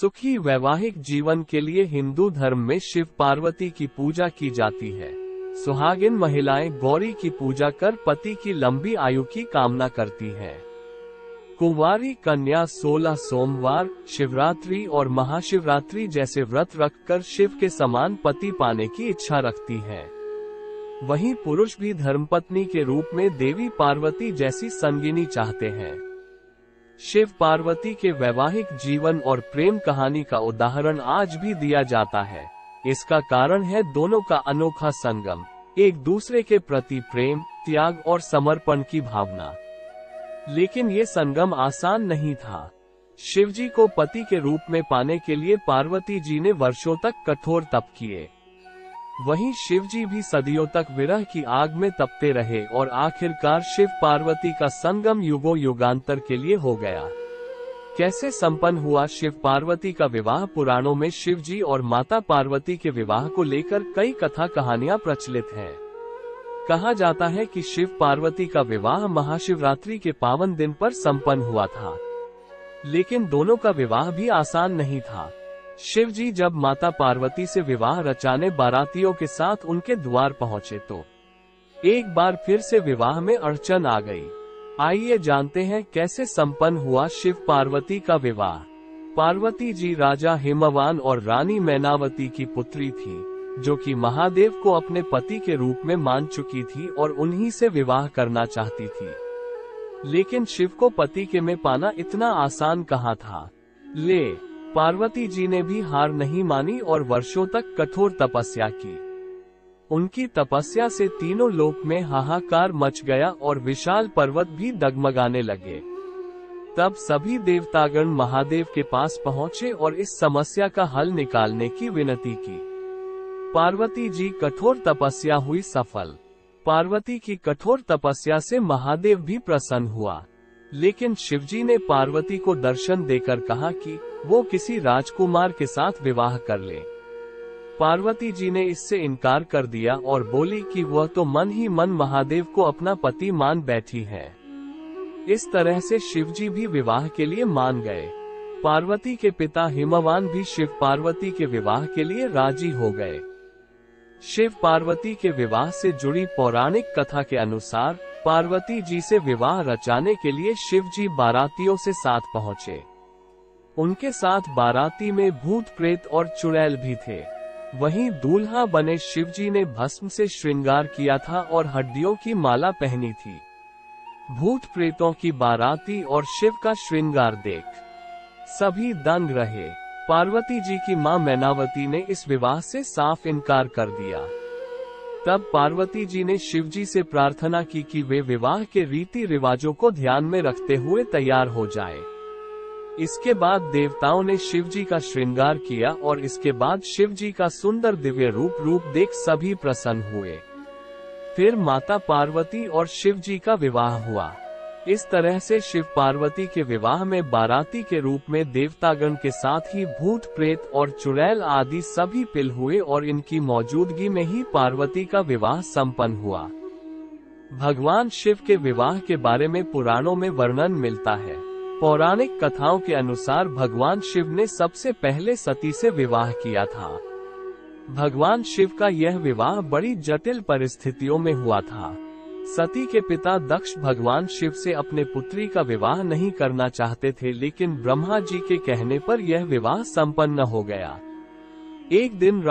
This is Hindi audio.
सुखी वैवाहिक जीवन के लिए हिंदू धर्म में शिव पार्वती की पूजा की जाती है। सुहागिन महिलाएं गौरी की पूजा कर पति की लंबी आयु की कामना करती हैं। कुंवारी कन्या 16 सोमवार, शिवरात्रि और महाशिवरात्रि जैसे व्रत रखकर शिव के समान पति पाने की इच्छा रखती हैं। वहीं पुरुष भी धर्मपत्नी के रूप में देवी पार्वती जैसी संगिनी चाहते हैं। शिव पार्वती के वैवाहिक जीवन और प्रेम कहानी का उदाहरण आज भी दिया जाता है। इसका कारण है दोनों का अनोखा संगम, एक दूसरे के प्रति प्रेम, त्याग और समर्पण की भावना। लेकिन ये संगम आसान नहीं था। शिवजी को पति के रूप में पाने के लिए पार्वती जी ने वर्षों तक कठोर तप किए। वहीं शिवजी भी सदियों तक विरह की आग में तपते रहे और आखिरकार शिव पार्वती का संगम युगों युगांतर के लिए हो गया। कैसे संपन्न हुआ शिव पार्वती का विवाह? पुराणों में शिवजी और माता पार्वती के विवाह को लेकर कई कथा कहानियां प्रचलित हैं। कहा जाता है कि शिव पार्वती का विवाह महाशिवरात्रि के पावन दिन पर संपन्न हुआ था। लेकिन दोनों का विवाह भी आसान नहीं था। शिवजी जब माता पार्वती से विवाह रचाने बारातियों के साथ उनके द्वार पहुंचे तो एक बार फिर से विवाह में अड़चन आ गई। आइए जानते हैं कैसे संपन्न हुआ शिव पार्वती का विवाह। पार्वती जी राजा हिमवान और रानी मैनावती की पुत्री थी, जो कि महादेव को अपने पति के रूप में मान चुकी थी और उन्हीं से विवाह करना चाहती थी। लेकिन शिव को पति के में पाना इतना आसान कहाँ था। पार्वती जी ने भी हार नहीं मानी और वर्षों तक कठोर तपस्या की। उनकी तपस्या से तीनों लोक में हाहाकार मच गया और विशाल पर्वत भी डगमगाने लगे। तब सभी देवतागण महादेव के पास पहुंचे और इस समस्या का हल निकालने की विनती की। पार्वती जी कठोर तपस्या हुई सफल। पार्वती की कठोर तपस्या से महादेव भी प्रसन्न हुआ। लेकिन शिवजी ने पार्वती को दर्शन देकर कहा कि वो किसी राजकुमार के साथ विवाह कर ले। पार्वती जी ने इससे इनकार कर दिया और बोली कि वह तो मन ही मन महादेव को अपना पति मान बैठी है। इस तरह से शिवजी भी विवाह के लिए मान गए। पार्वती के पिता हिमवान भी शिव पार्वती के विवाह के लिए राजी हो गए। शिव पार्वती के विवाह से जुड़ी पौराणिक कथा के अनुसार पार्वती जी से विवाह रचाने के लिए शिवजी बारातियों से साथ पहुंचे। उनके साथ बाराती में भूत प्रेत और चुड़ैल भी थे। वहीं दूल्हा बने शिवजी ने भस्म से श्रृंगार किया था और हड्डियों की माला पहनी थी। भूत प्रेतों की बाराती और शिव का श्रृंगार देख सभी दंग रहे। पार्वती जी की मां मैनावती ने इस विवाह से साफ इनकार कर दिया। तब पार्वती जी ने शिवजी से प्रार्थना की कि वे विवाह के रीति रिवाजों को ध्यान में रखते हुए तैयार हो जाएं। इसके बाद देवताओं ने शिवजी का श्रृंगार किया और इसके बाद शिवजी का सुंदर दिव्य रूप देख सभी प्रसन्न हुए। फिर माता पार्वती और शिवजी का विवाह हुआ। इस तरह से शिव पार्वती के विवाह में बाराती के रूप में देवतागण के साथ ही भूत प्रेत और चुड़ैल आदि सभी पिल हुए और इनकी मौजूदगी में ही पार्वती का विवाह संपन्न हुआ। भगवान शिव के विवाह के बारे में पुराणों में वर्णन मिलता है। पौराणिक कथाओं के अनुसार भगवान शिव ने सबसे पहले सती से विवाह किया था। भगवान शिव का यह विवाह बड़ी जटिल परिस्थितियों में हुआ था। सती के पिता दक्ष भगवान शिव से अपने पुत्री का विवाह नहीं करना चाहते थे, लेकिन ब्रह्मा जी के कहने पर यह विवाह संपन्न हो गया। एक दिन